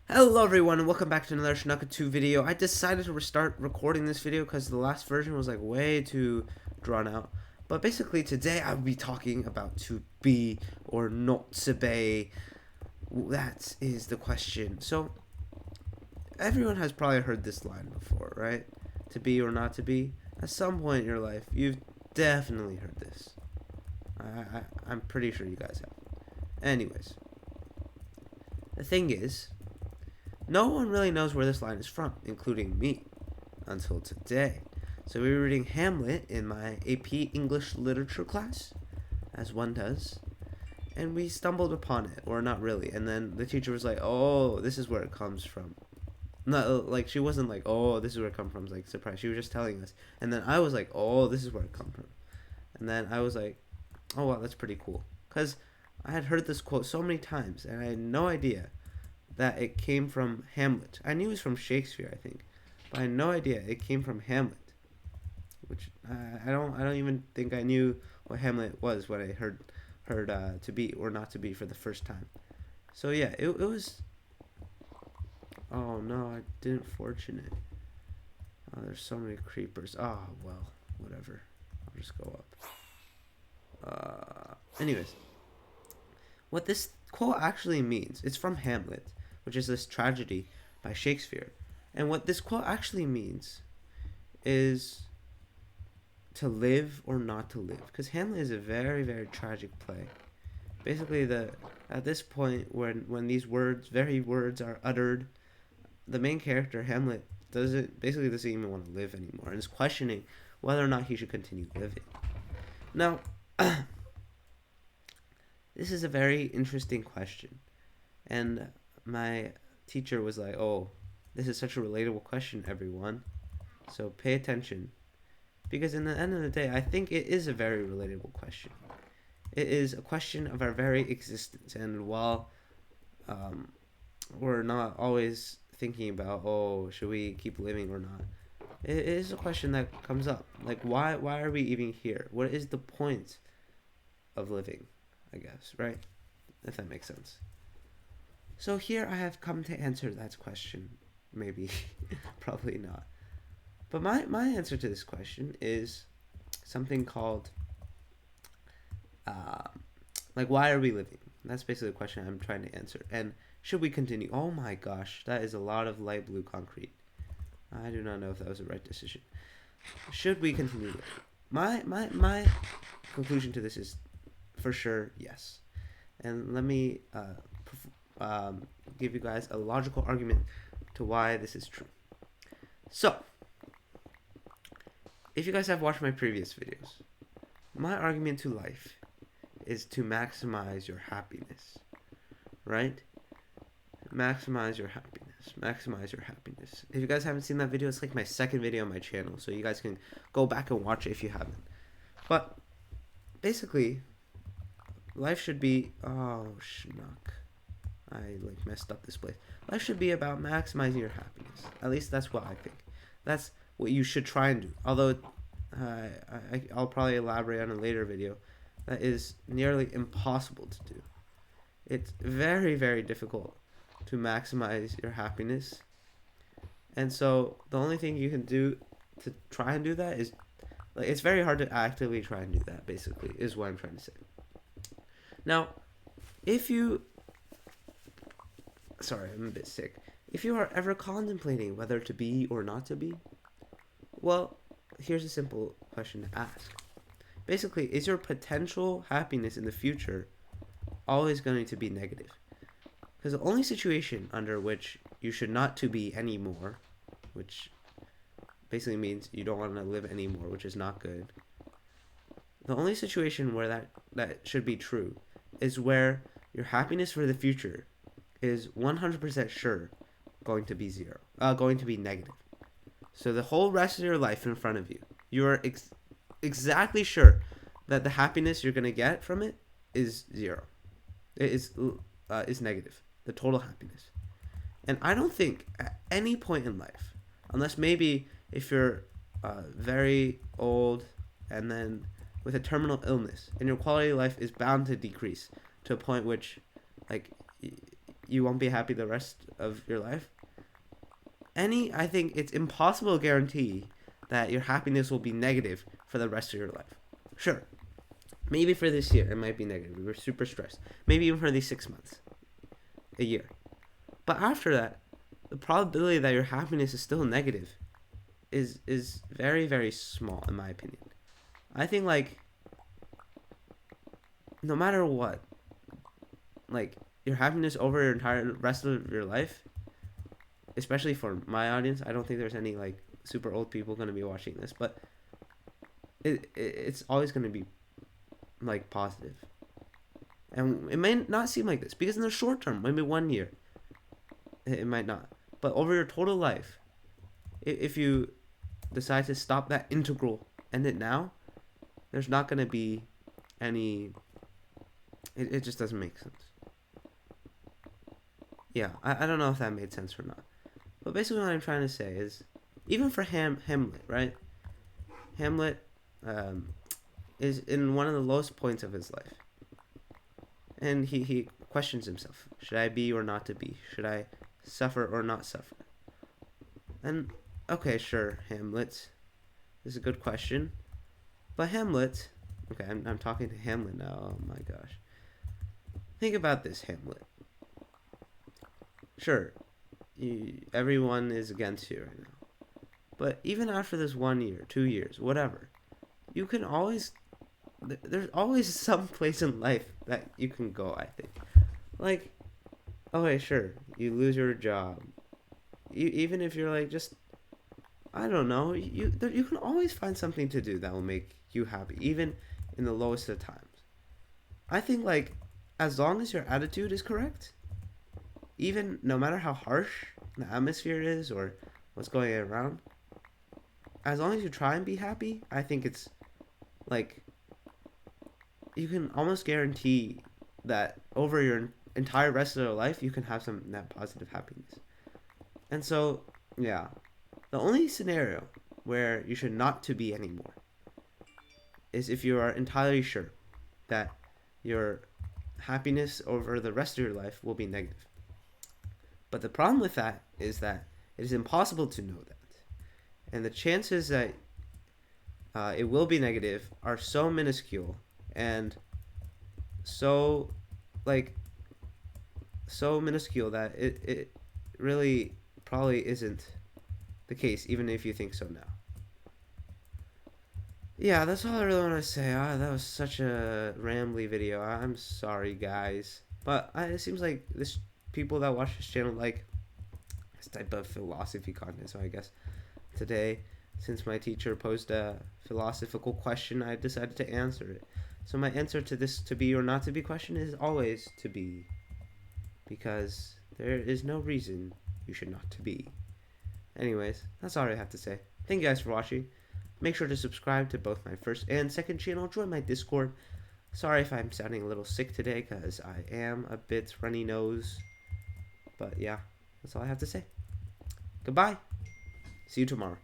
Hello everyone and welcome back to another Snuka 2 video. I decided to restart recording this video because the last version was like way too drawn out. But basically today I'll be talking about to be or not to be. That is the question. So everyone has probably heard this line before, right? To be or not to be. At some point in your life, you've definitely heard this. I'm pretty sure you guys have. Anyways, the thing is, no one really knows where this line is from, including me, until today. So we were reading Hamlet in my AP English literature class, as one does, and we stumbled upon it, or not really. And then the teacher was like, "Oh, this is where it comes from." Not like she wasn't like, "Oh, this is where it comes from." Like surprise. She was just telling us. And then I was like, "Oh, this is where it comes from." And then I was like, "Oh wow, that's pretty cool," because I had heard this quote so many times, and I had no idea that it came from Hamlet. I knew it was from Shakespeare, I think, but I had no idea it came from Hamlet. Which I don't even think I knew what Hamlet was when I heard to be or not to be for the first time. So yeah, it was. Oh no, I didn't fortune it. Oh, there's so many creepers. Oh well, whatever. I'll just go up. Anyways, what this quote actually means, it's from Hamlet, which is this tragedy by Shakespeare. And what this quote actually means is to live or not to live. Because Hamlet is a very, very tragic play. Basically, the at this point when these very words are uttered, the main character Hamlet doesn't even want to live anymore, and is questioning whether or not he should continue living. Now, this is a very interesting question, and my teacher was like, "Oh, this is such a relatable question, everyone. So pay attention, because in the end of the day, I think it is a very relatable question. It is a question of our very existence, and while um, we're not always thinking about, oh, should we keep living or not, it is a question that comes up. Like, why are we even here? What is the point of living? I guess, right? If that makes sense. So here I have come to answer that question. Maybe, probably not. But my answer to this question is something called, uh, like, why are we living? That's basically the question I'm trying to answer. And should we continue? Oh my gosh, that is a lot of light blue concrete. I do not know if that was the right decision. Should we continue living? My conclusion to this is for sure yes. And let me give you guys a logical argument to why this is true. So, if you guys have watched my previous videos, my argument to life is to maximize your happiness, right? Maximize your happiness. Maximize your happiness. If you guys haven't seen that video, it's like my second video on my channel, so you guys can go back and watch it if you haven't. But basically, life should be. Oh, schnuck. I like messed up this place. Life should be about maximizing your happiness. At least that's what I think. That's what you should try and do. Although I'll probably elaborate on a later video. That is nearly impossible to do. It's very, very difficult to maximize your happiness. And so the only thing you can do to try and do that is, like, it's very hard to actively try and do that, basically, is what I'm trying to say. Now, if you sorry, I'm a bit sick. If you are ever contemplating whether to be or not to be, well, here's a simple question to ask. Basically, is your potential happiness in the future always going to be negative? Because the only situation under which you should not to be anymore, which basically means you don't want to live anymore, which is not good. The only situation where that should be true is where your happiness for the future is 100% sure going to be zero, going to be negative. So the whole rest of your life in front of you, you are exactly sure that the happiness you're gonna get from it is zero. It is negative. The total happiness. And I don't think at any point in life, unless maybe if you're very old and then with a terminal illness, and your quality of life is bound to decrease to a point which, like, you won't be happy the rest of your life. I think it's impossible to guarantee that your happiness will be negative for the rest of your life. Sure, maybe for this year it might be negative. You're super stressed. Maybe even for these 6 months, a year. But after that, the probability that your happiness is still negative is very, very small, in my opinion. I think, like, no matter what, like, your happiness over your entire rest of your life, especially for my audience, I don't think there's any, like, super old people going to be watching this, but it's always going to be, like, positive. And it may not seem like this, because in the short term, maybe 1 year, it might not. But over your total life, if you decide to stop that integral, end it now, there's not going to be any... It just doesn't make sense. Yeah, I don't know if that made sense or not. But basically what I'm trying to say is, even for Hamlet, right? Hamlet is in one of the lowest points of his life. And he questions himself. Should I be or not to be? Should I suffer or not suffer? And, okay, sure, Hamlet. This is a good question. But Hamlet... Okay, I'm talking to Hamlet now. Oh my gosh. Think about this, Hamlet. Sure, everyone is against you right now. But even after this 1 year, 2 years, whatever, you can always... There's always some place in life that you can go, I think. Like, okay, sure, you lose your job. Even if you're like, just... I don't know, you can always find something to do that will make you happy, even in the lowest of times. I think, like, as long as your attitude is correct, even no matter how harsh the atmosphere is or what's going around, as long as you try and be happy, I think it's, like, you can almost guarantee that over your entire rest of your life, you can have some net positive happiness. And so, yeah, the only scenario where you should not to be anymore is if you are entirely sure that your happiness over the rest of your life will be negative. But the problem with that is that it is impossible to know that. And the chances that it will be negative are so minuscule and so, like, so minuscule that it really probably isn't the case, even if you think so now. Yeah, that's all I really want to say. That was such a rambly video. I'm sorry, guys. But it seems like people that watch this channel like this type of philosophy content. So I guess today, since my teacher posed a philosophical question, I decided to answer it. So my answer to this to be or not to be question is always to be. Because there is no reason you should not to be. Anyways, that's all I have to say. Thank you guys for watching. Make sure to subscribe to both my first and second channel. Join my Discord. Sorry if I'm sounding a little sick today, because I am a bit runny nose. But yeah, that's all I have to say. Goodbye. See you tomorrow.